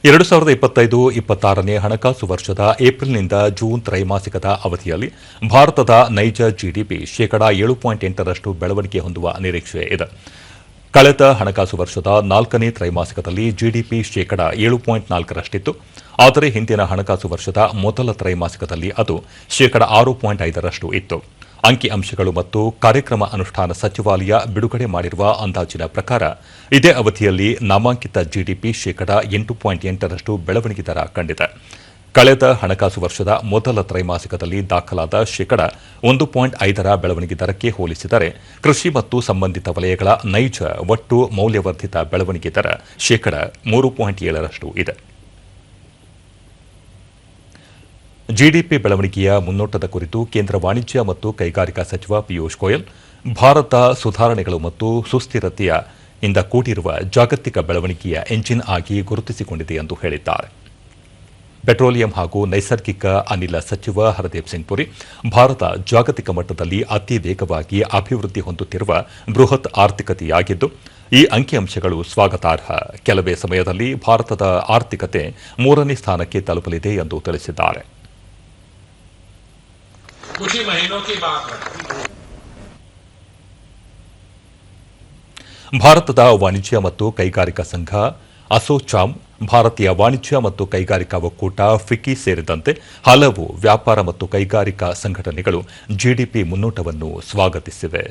2025-26ನೇ ಹಣಕಾಸು ವರ್ಷದ ಏಪ್ರಿಲ್ನಿಂದ ಜೂನ್ ತ್ರೈಮಾಸಿಕದ ಅವಧಿಯಲ್ಲಿ ಭಾರತದ ನೈಜ ಜಿಡಿಪಿ ಶೇಕಡಾ 7.8ರಷ್ಟು ಬೆಳವಣಿಗೆ ಹೊಂದುವ ನಿರೀಕ್ಷೆ ಇದೆ. ಕಳೆದ ಹಣಕಾಸು ವರ್ಷದ 4ನೇ ತ್ರೈಮಾಸಿಕದಲ್ಲಿ ಜಿಡಿಪಿ ಶೇಕಡಾ 7.4ರಷ್ಟಿತ್ತು. ಆದರೆ ಹಿಂದಿನ ಹಣಕಾಸು ವರ್ಷದ ಮೊದಲ ತ್ರೈಮಾಸಿಕದಲ್ಲಿ ಅದು ಶೇಕಡಾ 6.5ರಷ್ಟು ಇತ್ತು. ಅಂಕಿಅಂಶಗಳು ಮತ್ತು ಕಾರ್ಯಕ್ರಮ ಅನುಷ್ಠಾನ ಸಚಿವಾಲಯ ಬಿಡುಗಡೆ ಮಾಡಿರುವ ಅಂದಾಜಿನ ಪ್ರಕಾರ ಇದೇ ಅವಧಿಯಲ್ಲಿ ನಾಮಾಂಕಿತ ಜಿಡಿಪಿ ಶೇಕಡಾ 8.8ರಷ್ಟು ಬೆಳವಣಿಗೆ ದರ ಕಂಡಿದೆ. ಕಳೆದ ಹಣಕಾಸು ವರ್ಷದ ಮೊದಲ ತ್ರೈಮಾಸಿಕದಲ್ಲಿ ದಾಖಲಾದ ಶೇಕಡಾ 1.5ರ ಬೆಳವಣಿಗೆ ದರಕ್ಕೆ ಹೋಲಿಸಿದರೆ ಕೃಷಿ ಮತ್ತು ಸಂಬಂಧಿತ ವಲಯಗಳ ನೈಜ ಒಟ್ಟು ಮೌಲ್ಯವರ್ಧಿತ ಬೆಳವಣಿಗೆ ದರ ಶೇಕಡಾ 3.7ರಷ್ಟು ಇದೆ. ಜಿಡಿಪಿ ಬೆಳವಣಿಗೆಯ ಮುನ್ನೋಟದ ಕುರಿತು ಕೇಂದ್ರ ವಾಣಿಜ್ಯ ಮತ್ತು ಕೈಗಾರಿಕಾ ಸಚಿವ ಪಿಯೂಷ್ ಗೋಯಲ್, ಭಾರತ ಸುಧಾರಣೆಗಳು ಮತ್ತು ಸುಸ್ಥಿರತೆಯಿಂದ ಕೂಡಿರುವ ಜಾಗತಿಕ ಬೆಳವಣಿಗೆಯ ಎಂಜಿನ್ ಆಗಿ ಗುರುತಿಸಿಕೊಂಡಿದೆ ಎಂದು ಹೇಳಿದ್ದಾರೆ. ಪೆಟ್ರೋಲಿಯಂ ಹಾಗೂ ನೈಸರ್ಗಿಕ ಅನಿಲ ಸಚಿವ ಹರ್ದೀಪ್ ಸಿಂಗ್ ಪುರಿ, ಭಾರತ ಜಾಗತಿಕ ಮಟ್ಟದಲ್ಲಿ ಅತಿ ವೇಗವಾಗಿ ಅಭಿವೃದ್ಧಿ ಹೊಂದುತ್ತಿರುವ ಬೃಹತ್ ಆರ್ಥಿಕತೆಯಾಗಿದ್ದು, ಈ ಅಂಕಿಅಂಶಗಳು ಸ್ವಾಗತಾರ್ಹ. ಕೆಲವೇ ಸಮಯದಲ್ಲಿ ಭಾರತದ ಆರ್ಥಿಕತೆ 3ನೇ ಸ್ಥಾನಕ್ಕೆ ತಲುಪಲಿದೆ ಎಂದು ತಿಳಿಸಿದ್ದಾರೆ. ಭಾರತದ ವಾಣಿಜ್ಯ ಮತ್ತು ಕೈಗಾರಿಕಾ ಸಂಘ ಅಸೋಚಾಮ್, ಭಾರತೀಯ ವಾಣಿಜ್ಯ ಮತ್ತು ಕೈಗಾರಿಕಾ ಒಕ್ಕೂಟ ಫಿಕ್ಕಿ ಸೇರಿದಂತೆ ಹಲವು ವ್ಯಾಪಾರ ಮತ್ತು ಕೈಗಾರಿಕಾ ಸಂಘಟನೆಗಳು ಜಿಡಿಪಿ ಮುನ್ನೋಟವನ್ನು ಸ್ವಾಗತಿಸಿವೆ.